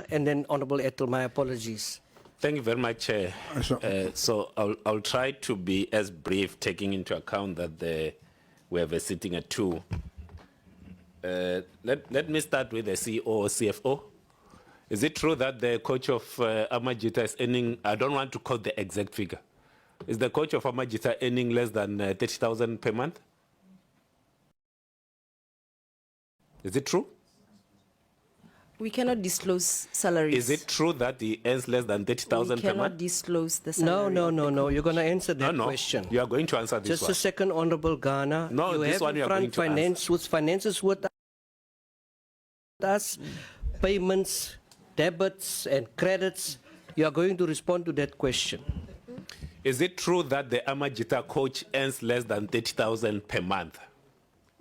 and then Honorable Ethel, my apologies. Thank you very much, Chair. So I'll try to be as brief, taking into account that we have a sitting at 2. Let me start with the CEO CFO. Is it true that the coach of Amajita is earning, I don't want to quote the exact figure, is the coach of Amajita earning less than 30,000 per month? Is it true? We cannot disclose salaries. Is it true that he earns less than 30,000 per month? We cannot disclose the salary. No. You're going to answer that No. question. You are going to answer this Just one. a second, Honorable Gana. No, you this have one you are going to answer. finances with us, payments, debits, and credits. You are going to respond to that question. Is it true that the Amajita coach earns less than 30,000 per month?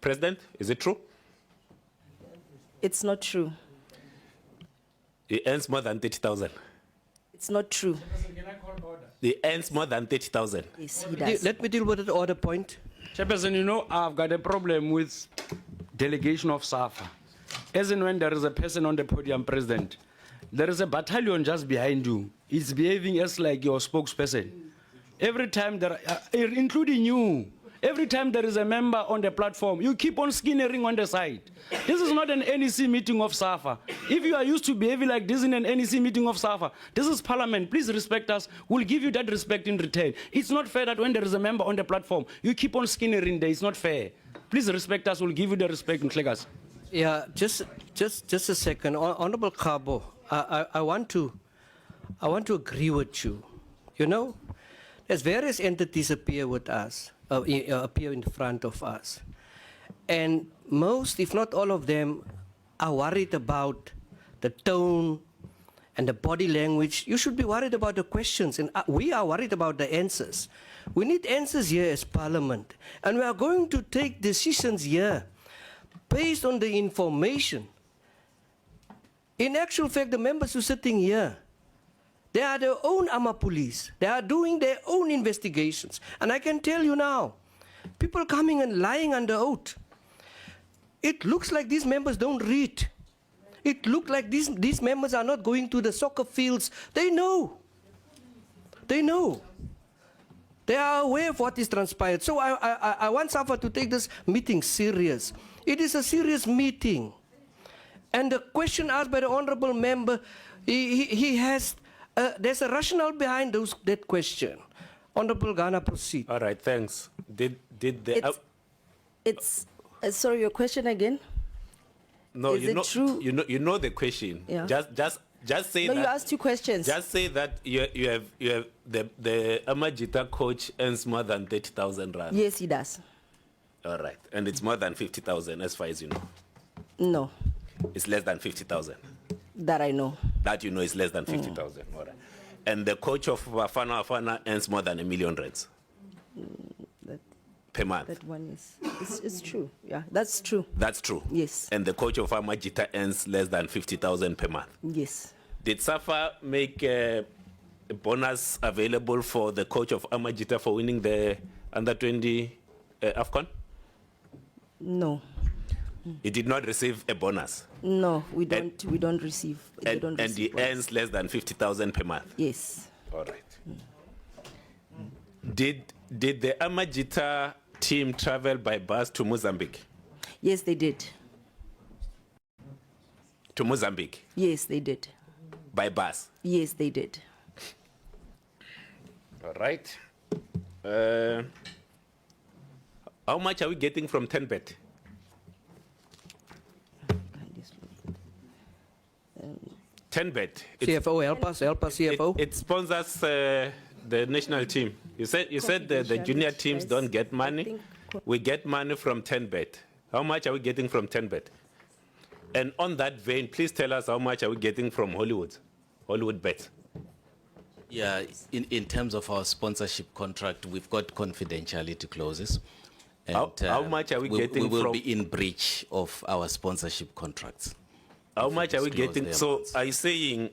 President, is it true? It's not true. He earns more than 30,000. It's not true. He earns more than 30,000. Yes, he does. Let me deal with the order point. Chairperson, you know, I've got a problem with delegation of SAFA. As in when there is a person on the podium, President, there is a battalion just behind you. It's behaving as like your spokesperson. Every time there are, including you, every time there is a member on the platform, you keep on skinnering on the side. This is not an NEC meeting of SAFA. If you are used to behaving like this in an NEC meeting of SAFA, this is Parliament. Please respect us. We'll give you that respect in return. It's not fair that when there is a member on the platform, you keep on skinnering there. It's not fair. Please respect us. We'll give you the respect in Klegas. Yeah, just a second. Honorable Kabo, I want to agree with you. You know, there's various entities appear with us, appear in front of us. And most, if not all of them, are worried about the tone and the body language. You should be worried about the questions, and we are worried about the answers. We need answers here as Parliament, and we are going to take decisions here based on the information. In actual fact, the members who are sitting here, they are their own AMA police. They are doing their own investigations. And I can tell you now, people coming and lying under oath, it looks like these members don't read. It looks like these members are not going to the soccer fields. They know. They know. They are aware of what is transpired. So I want SAFA to take this meeting serious. It is a serious meeting. And the question asked by the honorable member, he has, there's a rationale behind that question. Honorable Gana, proceed. All right, thanks. Did the... Sorry, your question again? No, is it true? You know the question. Yeah. Just say no, that. you asked 2 questions. Just say that you have the Amajita coach earns more than 30,000 rand. Yes, he does. All right, and it's more than 50,000 as far as you know. No. It's less than 50,000. That I know. That you know is less than 50,000. All right. And the coach of Afcon earns more than 1 million rands per month. That one is true. Yeah, that's true. That's true. Yes. And the coach of Amajita earns less than 50,000 per month. Yes. Did SAFA make a bonus available for the coach of Amajita for winning the under-20 Afcon? No. He did not receive a bonus. No, we don't receive. And he earns less than 50,000 per month. Yes. All right. Did the Amajita team travel by bus to Mozambique? Yes, they did. To Mozambique? Yes, they did. By bus? Yes, they did. All right. How much are we getting from 10Bet? Bet. CFO, help us, CFO. It sponsors the national team. You said the junior teams don't get money. We get money from 10Bet. How much are we getting from 10Bet? And on that vein, please tell us how much are we getting from Hollywood Bet? Yeah, in terms of our sponsorship contract, we've got confidentiality clauses. And, how much are we getting from? We will be in breach of our sponsorship contracts. How much are we getting? So are you saying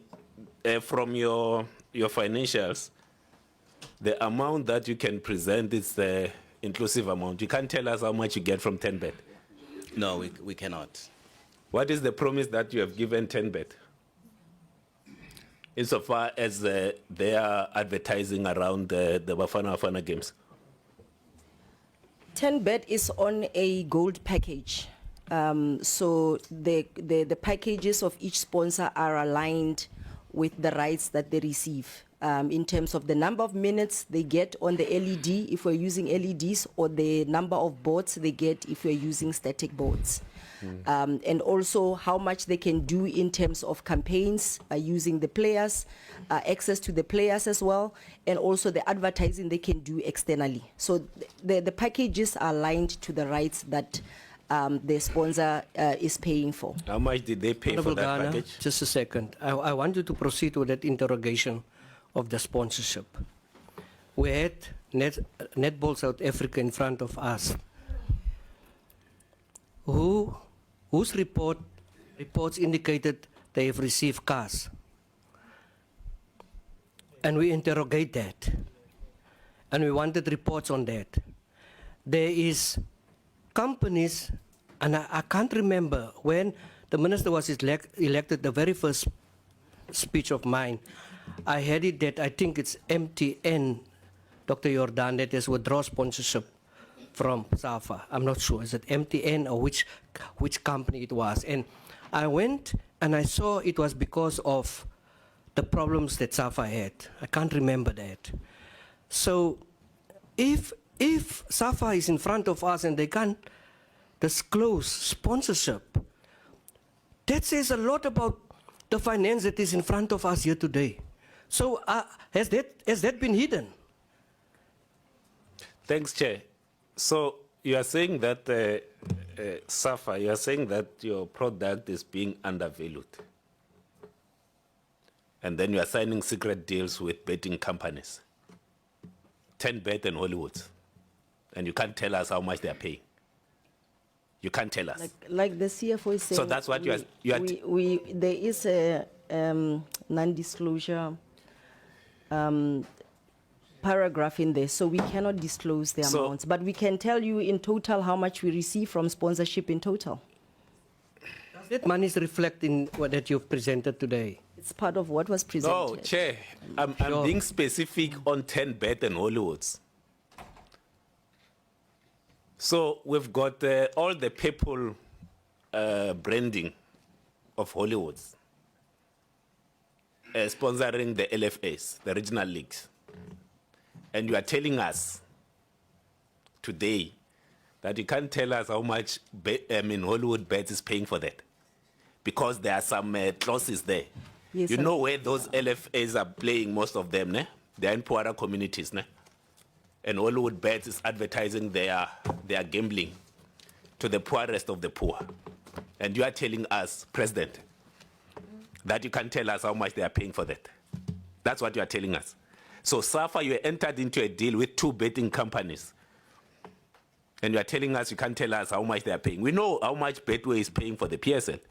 from your financials, the amount that you can present is the inclusive amount? You can't tell us how much you get from 10Bet. No, we cannot. What is the promise that you have given 10Bet? insofar as they are advertising around the Bafana Bafana games? 10Bet is on a gold package. So the packages of each sponsor are aligned with the rights that they receive in terms of the number of minutes they get on the LED if we're using LEDs, or the number of boards they get if we're using static boards. And also how much they can do in terms of campaigns using the players, access to the players as well, and also the advertising they can do externally. So the packages are aligned to the rights that the sponsor is paying for. How much did they pay Honorable for that Gana, package? just a second. I want you to proceed with that interrogation of the sponsorship. We had Netball South Africa in front of us, whose reports indicated they have received cars. And we interrogate that. And we wanted reports on that. There is companies, and I can't remember when the minister was elected, the very first speech of mine, I had it that I think it's MTN, Dr. Jordan, that has withdraw sponsorship from SAFA. I'm not sure. Is it MTN or which company it was? And I went and I saw it was because of the problems that SAFA had. I can't remember that. So if SAFA is in front of us and they can't disclose sponsorship, that says a lot about the finance that is in front of us here today. So has that been hidden? Thanks, Chair. So you are saying that SAFA, you are saying that your product is being undervalued. And then you are signing secret deals with betting companies, 10Bet and Hollywood. And you can't tell us how much they are paying. You can't tell us. Like the CFO is saying. So that's what you are. There is a non-disclosure paragraph in there, so we cannot disclose the amounts, but we can tell you in total how much we receive from sponsorship in total. Does that money reflect in what that you've presented today? It's part of what was presented. No, Chair, I'm being specific on 10Bet and Hollywoods. So we've got all the people branding of Hollywoods sponsoring the LFAs, the regional leagues. And you are telling us today that you can't tell us how much Hollywood Bets is paying for that, because there are some clauses there. Yes, you know where those LFAs are playing, most of them, ne? They're in poorer communities. Ne? And Hollywood Bets is advertising their gambling to the poorest of the poor. And you are telling us, President, that you can't tell us how much they are paying for that. That's what you are telling us. So SAFA, you entered into a deal with 2 betting companies. And you are telling us you can't tell us how much they are paying. We know how much Betway is paying for the PSL.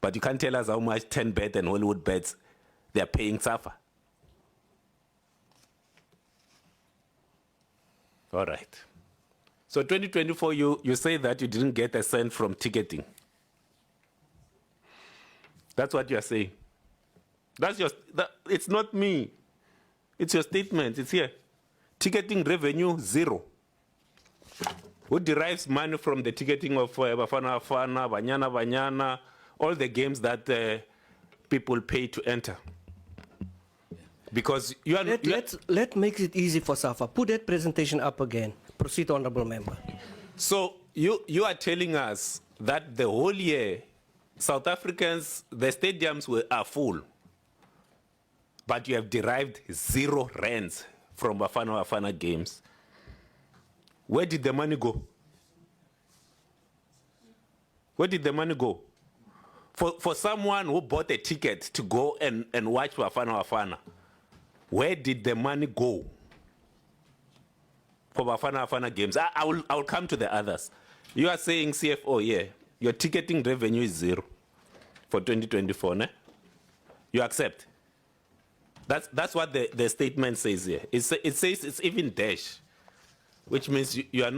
But you can't tell us how much 10Bet and Hollywood Bets they are paying SAFA. All right. So 2024, you say that you didn't get a cent from ticketing. That's what you are saying. It's not me. It's your statement. It's here. Ticketing revenue, 0. Who derives money from the ticketing of Bafana Bafana, Banyana Banyana, all the games that people pay to enter? Because you are... Let's make it easy for SAFA. Put that presentation up again. Proceed, Honourable Member. So you are telling us that the whole year, South Africans, the stadiums are full, but you have derived 0 rands from Bafana Bafana games. Where did the money go? Where did the money go? For someone who bought a ticket to go and watch Bafana Bafana, where did the money go for Bafana Bafana games? I will come to the others. You are saying, CFO, yeah, your ticketing revenue is 0 for 2024, ne? You accept? That's what the statement says here. It says it's even dash, which means you are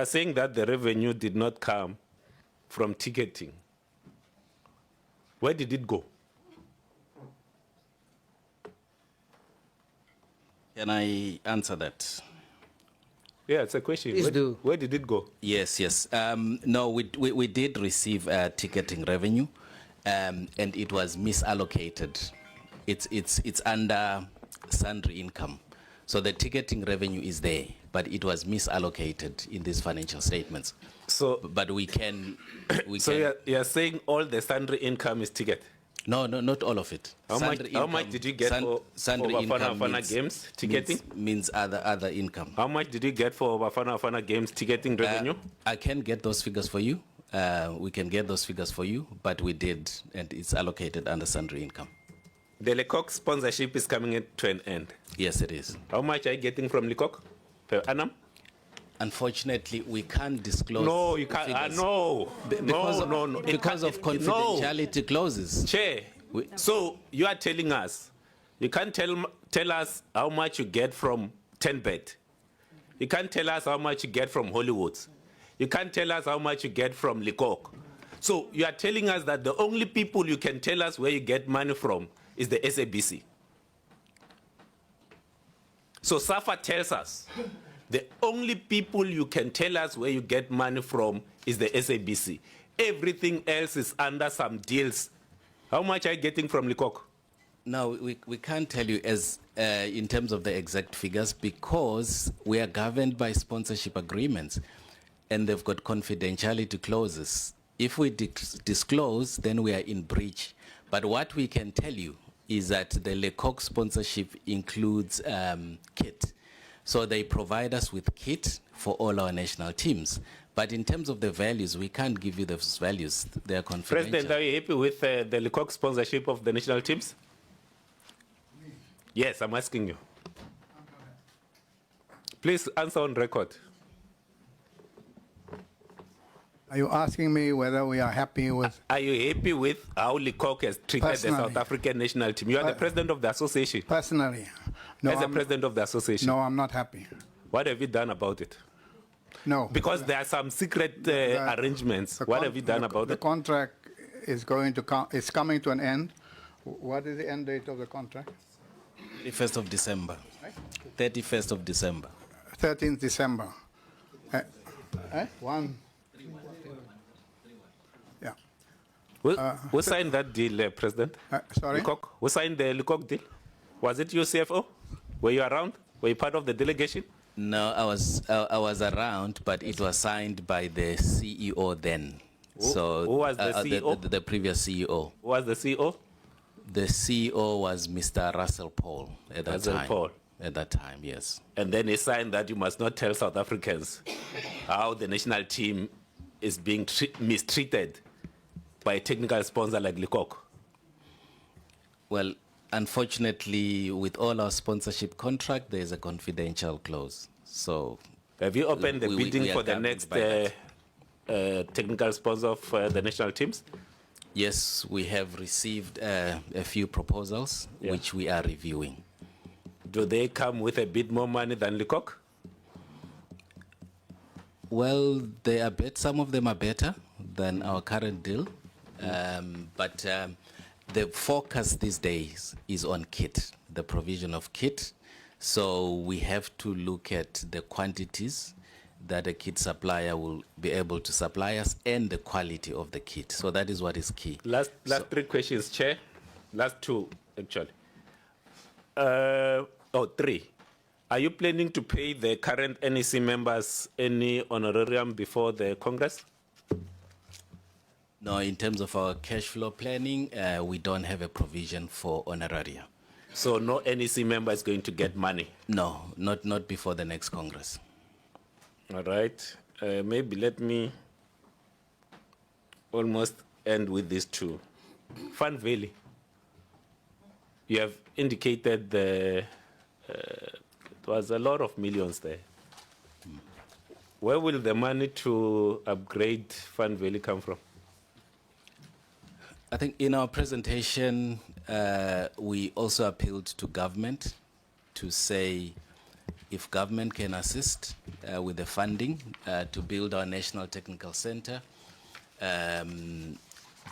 saying that the revenue did not come from ticketing. Where did it go? Can I answer that? Yeah, it's a question. Please do. Where did it go? Yes, yes. No, we did receive ticketing revenue, and it was misallocated. It's under sundry income. So the ticketing revenue is there, but it was misallocated in these financial statements. So, But we can, so you're saying all the sundry income is ticket? No, not all of it. How much? Sundry How much income- did you get for sundry Bafana income Bafana Games ticketing? means other income. How much did you get for Bafana Bafana Games ticketing revenue? I can get those figures for you. We can get those figures for you, but we did, and it's allocated under sundry income. The Lecoq sponsorship is coming to an end. Yes, it is. How much are you getting from Lecoq per annum? Unfortunately, we can't disclose. No, you can't. figures. No, Because no, no. Because of confidentiality clauses. Chair, so you are telling us, you can't tell us how much you get from 10bet. You can't tell us how much you get from Hollywood. You can't tell us how much you get from Lecoq. So you are telling us that the only people you can tell us where you get money from is the SABC. So SAFA tells us the only people you can tell us where you get money from is the SABC. Everything else is under some deals. How much are you getting from Lecoq? No, we can't tell you as in terms of the exact figures because we are governed by sponsorship agreements and they've got confidentiality clauses. If we disclose, then we are in breach. But what we can tell you is that the Lecoq sponsorship includes kit. So they provide us with kit for all our national teams. But in terms of the values, we can't give you those values. They are confidential. President, are you happy with the Lecoq sponsorship of the national teams? Yes, I'm asking you. Please answer on record. Are you asking me whether we are happy with? Are you happy with how Lecoq has treated the Personally. South African national team? You are the president of the association. Personally, no. As the I'm, president of the association, no, I'm not happy. what have you done about it? No. Because there are some secret arrangements. What have you done about the it? contract is going to is coming to an end. What is the end date of the contract? 31st of December. 31st of December. 13th December. One. Yeah. Who signed that deal, President? Sorry? Lecoq? Who signed the Lecoq deal? Was it your CFO? Were you around? Were you part of the delegation? No, I was around, but it was signed by the CEO then. Who was the CEO? The previous CEO. Who was the CEO? The CEO was Mr. Russell Paul at that Russell time. Paul. At that time, yes. And then he signed that you must not tell South Africans how the national team is being mistreated by a technical sponsor like Lecoq. Well, unfortunately, with all our sponsorship contract, there is a confidential clause. So, Have you opened the we bidding are for the governed next by that. technical sponsor of the national teams? Yes, we have received a few proposals, Yeah. which we are reviewing. Do they come with a bit more money than Lecoq? Well, they are some of them are better than our current deal, but the focus these days is on kit, the provision of kit. So we have to look at the quantities that a kit supplier will be able to supply us and the quality of the kit. So that is what is key. Last three questions, Chair. Last two, actually. Three. Are you planning to pay the current NEC members any honorarium before the Congress? No, in terms of our cash flow planning, we don't have a provision for honoraria. So no NEC member is going to get money? No, not before the next Congress. All right. Maybe let me almost end with these two. Fun Valley. You have indicated there was a lot of millions there. Where will the money to upgrade Fun Valley come from? I think in our presentation, we also appealed to government to say if government can assist with the funding to build our National Technical Center,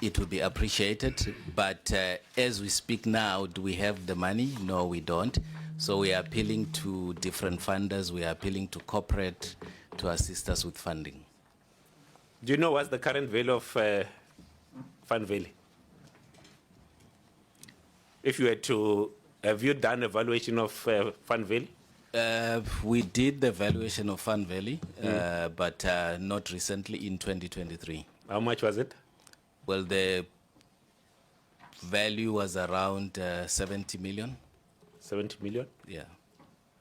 it would be appreciated. But as we speak now, do we have the money? No, we don't. So we are appealing to different funders, we are appealing to corporate to assist us with funding. Do you know what's the current value of Fun Valley? If you were to, have you done evaluation of Fun Valley? We did the valuation of Fun Valley, but not recently in 2023. How much was it? Well, the value was around 70 million. 70 million? Yeah.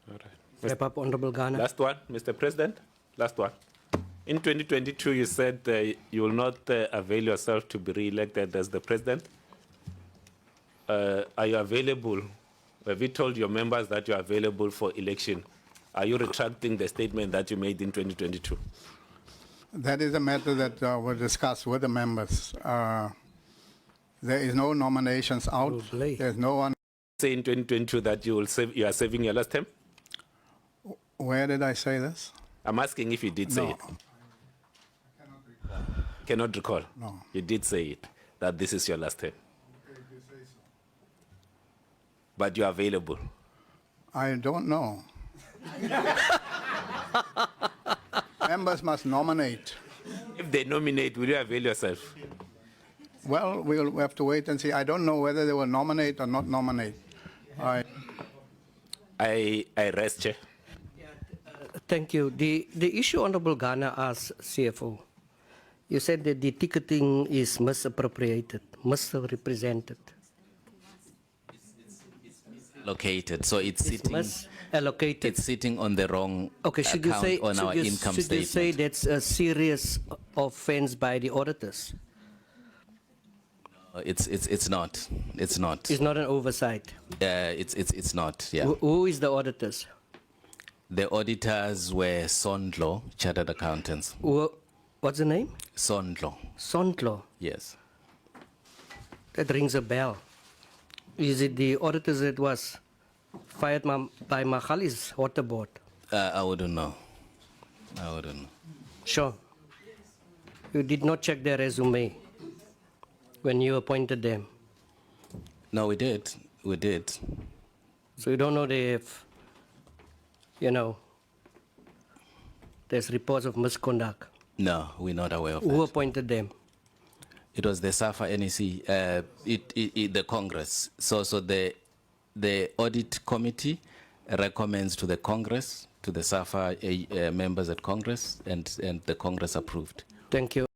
All right. Wrap up, Honorable Gana. Last one, Mr. President. Last one. In 2022, you said you will not avail yourself to be re-elected as the president. Are you available? Have you told your members that you are available for election? Are you retracting the statement that you made in 2022? That is a matter that we'll discuss with the members. There is no nominations out. Lovely. There's no one. Say in 2022 that you are saving your last term? Where did I say this? I'm asking if you did say No. it. Cannot recall. No. You did say it, that this is your last term. But you are available. I don't know. Members must nominate. If they nominate, will you avail yourself? Well, we'll have to wait and see. I don't know whether they will nominate or not nominate. I rest, Chair. Thank you. The issue Honorable Gana asked CFO, you said that the ticketing is misappropriated, misrepresented. Located, so it's sitting. Misallocated. It's sitting on the wrong Okay, should you account say, on our income should you statement. say that's a serious offense by the auditors? It's not. It's not. It's not an oversight. It's not. Yeah. Who is the auditors? The auditors were Sondlo, chartered accountants. What's the name? Sondlo. Sontlo. Yes. That rings a bell. Is it the auditors that was fired by Makhali's water board? I wouldn't know. I wouldn't know. Sure. You did not check their resume when you appointed them. No, we did. We did. So you don't know if, there's reports of misconduct. No, we're not aware of Who that. appointed them? It was the SAFA NEC, the Congress. So the audit committee recommends to the Congress, to the SAFA members at Congress, and the Congress approved. Thank you.